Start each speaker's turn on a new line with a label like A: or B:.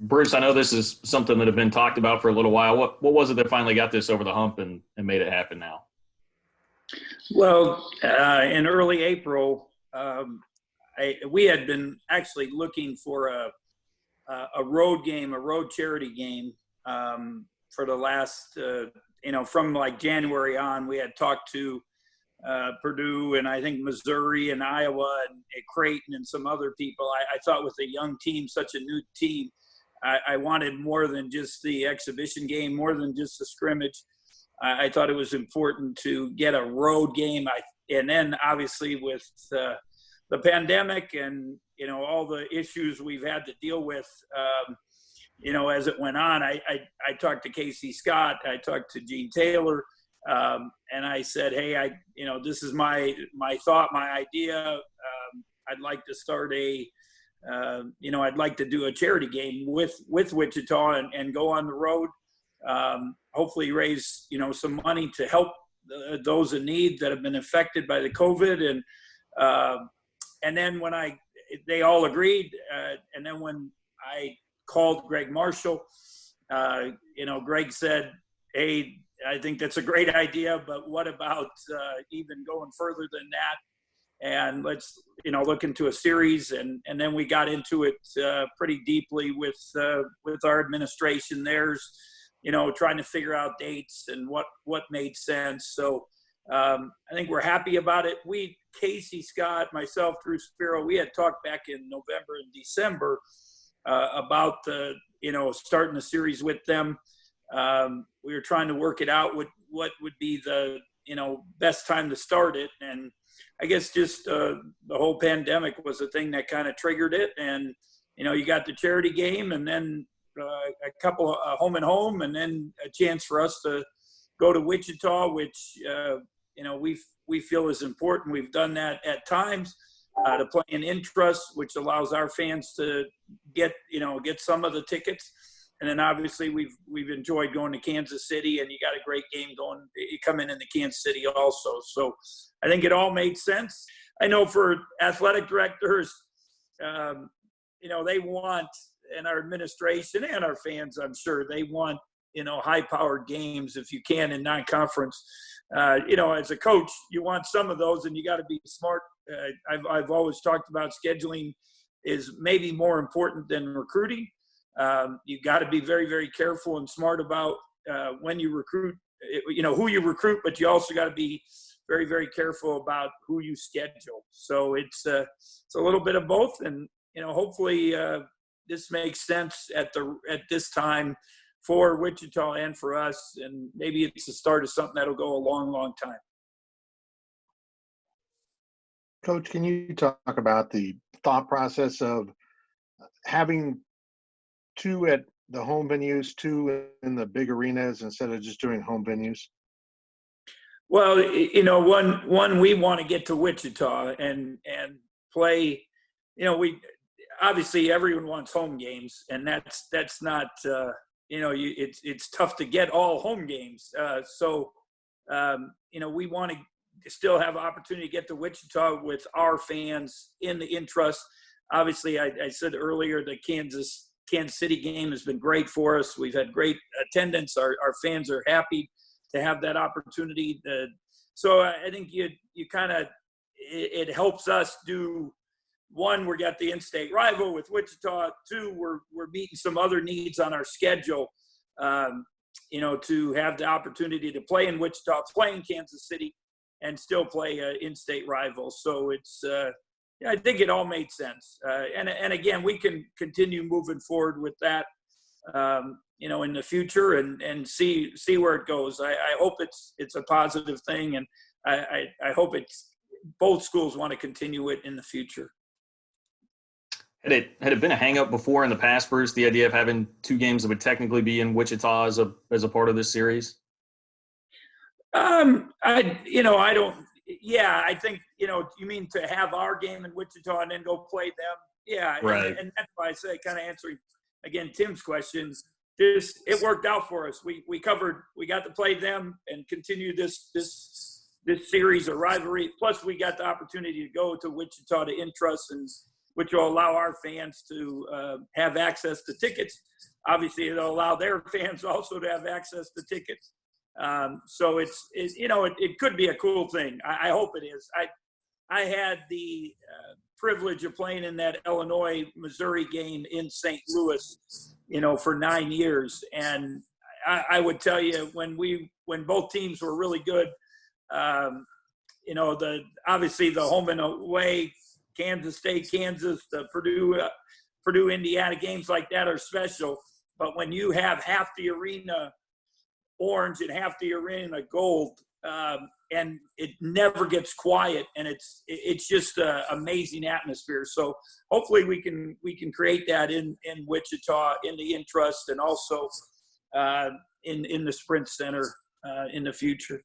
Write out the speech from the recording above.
A: Bruce, I know this is something that had been talked about for a little while. What was it that finally got this over the hump and made it happen now?
B: Well, in early April, we had been actually looking for a road game, a road charity game, for the last, from like January on. We had talked to Purdue and I think Missouri and Iowa and Creighton and some other people. I thought with a young team, such a new team, I wanted more than just the exhibition game, more than just the scrimmage. I thought it was important to get a road game. And then obviously with the pandemic and, all the issues we've had to deal with, as it went on, I talked to Casey Scott, I talked to Gene Taylor, and I said, hey, this is my thought, my idea. I'd like to start I'd like to do a charity game with Wichita and go on the road. Hopefully raise, some money to help those in need that have been affected by the COVID. And then when they all agreed. And then when I called Greg Marshall, Greg said, hey, I think that's a great idea, but what about even going further than that? And let's, look into a series. And then we got into it pretty deeply with our administration. There's, trying to figure out dates and what made sense. So I think we're happy about it. Casey Scott, myself, Drew Spiro, we had talked back in November and December about starting a series with them. We were trying to work it out what would be the best time to start it, and I guess just the whole pandemic was the thing that kind of triggered it. And you got the charity game, and then a couple of home and home, and then a chance for us to go to Wichita, which we feel is important. We've done that at times to play in interest, which allows our fans to get some of the tickets. And then obviously we've enjoyed going to Kansas City, and you got a great game going. You come in the Kansas City also. So I think it all made sense. I know for athletic directors, they want, and our administration and our fans, I'm sure, they want, high-powered games if you can in non-conference. As a coach, you want some of those, and you got to be smart. I've always talked about scheduling is maybe more important than recruiting. You got to be very, very careful and smart about when you recruit, who you recruit, but you also got to be very, very careful about who you schedule. So it's a little bit of both, and hopefully this makes sense at this time for Wichita and for us, and maybe it's the start of something that'll go a long, long time.
C: Coach, can you talk about the thought process of having two at the home venues, two in the big arenas instead of just doing home venues?
B: Well, one we want to get to Wichita and play. We obviously everyone wants home games, and that's not. It's tough to get all home games. So we want to still have opportunity to get to Wichita with our fans in the interest. Obviously, I said earlier the Kansas City game has been great for us. We've had great attendance. Our fans are happy to have that opportunity. So I think you kind of, it helps us do, one, we got the in-state rival with Wichita. Two, we're meeting some other needs on our schedule, to have the opportunity to play in Wichita, play in Kansas City, and still play an in-state rival. So it's, I think it all made sense. And again, we can continue moving forward with that, in the future and see where it goes. I hope it's a positive thing, and I hope both schools want to continue it in the future.
A: Had it been a hang-up before in the past, Bruce, the idea of having two games that would technically be in Wichita as a part of this series? I think, you mean to have our game in Wichita and then go play them? Yeah. Right.
B: And that's why I say, kind of answering, again, Tim's questions, it worked out for us. We got to play them and continue this series of rivalry. Plus we got the opportunity to go to Wichita to interest which will allow our fans to have access to tickets. Obviously, it'll allow their fans also to have access to tickets. So it could be a cool thing. I hope it is. I had the privilege of playing in that Illinois-Missouri game in St. Louis, for 9 years. And I would tell you, when both teams were really good, obviously the home and away, Kansas State, Kansas, the Purdue, Indiana games like that are special. But when you have half the arena orange and half the arena gold, and it never gets quiet, and it's just an amazing atmosphere. So hopefully we can create that in Wichita, in the Intrust, and also in the Sprint Center in the future.